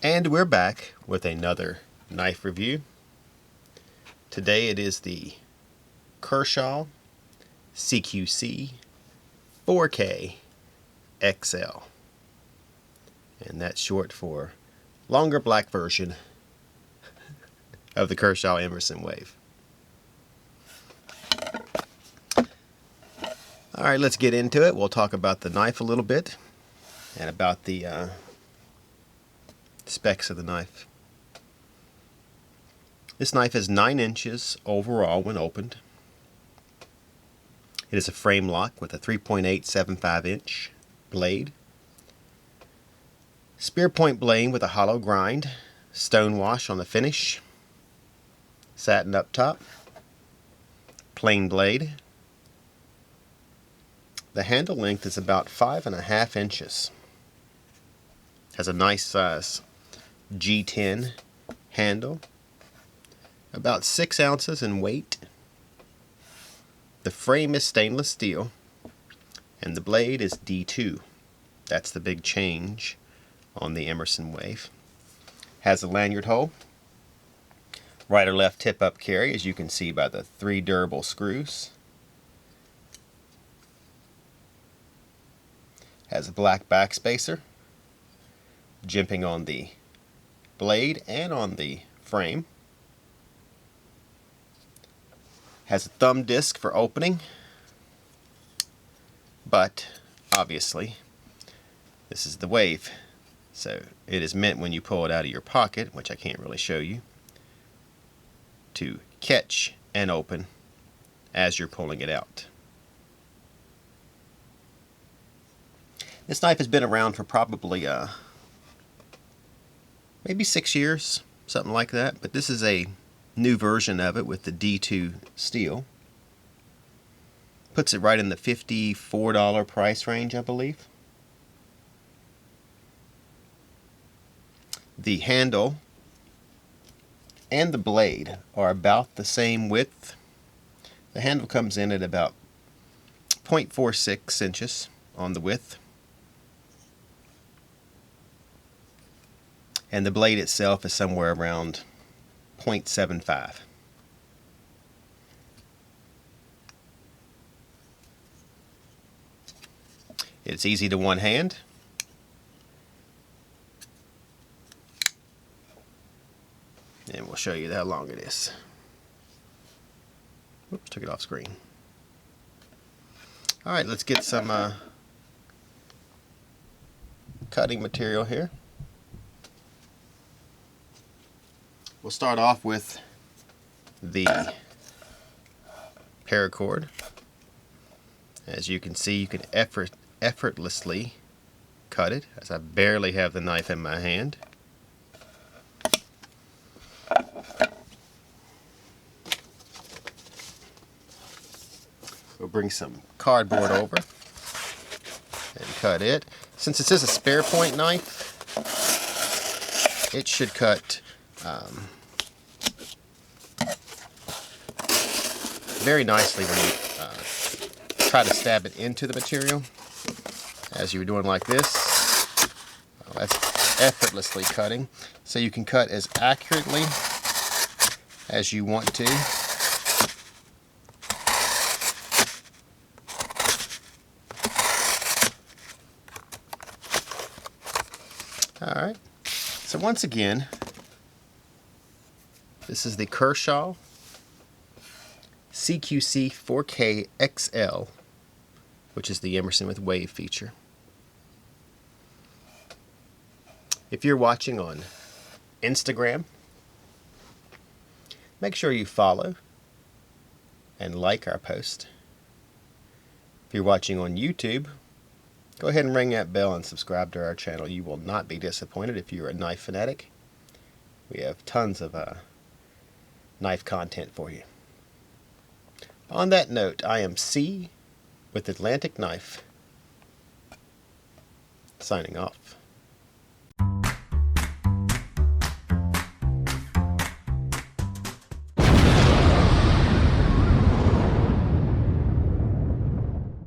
And we're back with another knife review. Today it is the Kershaw CQC-4KXL. And that's short for longer black version of the Kershaw Emerson Wave. Alright, let's get into it. We'll talk about the knife a little bit and about the specs of the knife. This knife is 9 inches overall when opened. It is a Framelock with a 3.875 inch blade. Spear point blade with a hollow grind. Stone wash on the finish. Satin up top. Plain blade. The handle length is about 5.5 inches. Has a nice size G10 handle, about 6 ounces in weight. The frame is stainless steel, and the blade is D2. That's the big change on the Emerson Wave. Has a lanyard hole, right or left tip up carry, as you can see by the 3 durable screws. Has a black backspacer, jimping on the blade and on the frame. Has a thumb disc for opening, but obviously this is the Wave, so it is meant when you pull it out of your pocket, which I can't really show you, to catch and open as you're pulling it out. This knife has been around for probably maybe 6 years, something like that, but this is a new version of it with the D2 steel. Puts it right in the $54 price range, I believe. The handle and the blade are about the same width. The handle comes in at about 0.46 inches on the width. And the blade itself is somewhere around 0.75. It's easy to one hand. And we'll show you how long it is. Oops, took it off screen. Alright, let's get some cutting material here. We'll start off with the paracord. As you can see, you can effortlessly cut it, as I barely have the knife in my hand. We'll bring some cardboard over and cut it. Since this is a spare point knife, it should cut very nicely when you try to stab it into the material, as you were doing like this. That's effortlessly cutting, so you can cut as accurately as you want to. Alright, so once again, this is the Kershaw CQC-4KXL, which is the Emerson with Wave feature. If you're watching on Instagram, make sure you follow and like our post. If you're watching on YouTube, go ahead and ring that bell and subscribe to our channel. You will not be disappointed if you're a knife fanatic. We have tons of knife content for you. On that note, I am C with Atlantic Knife, signing off.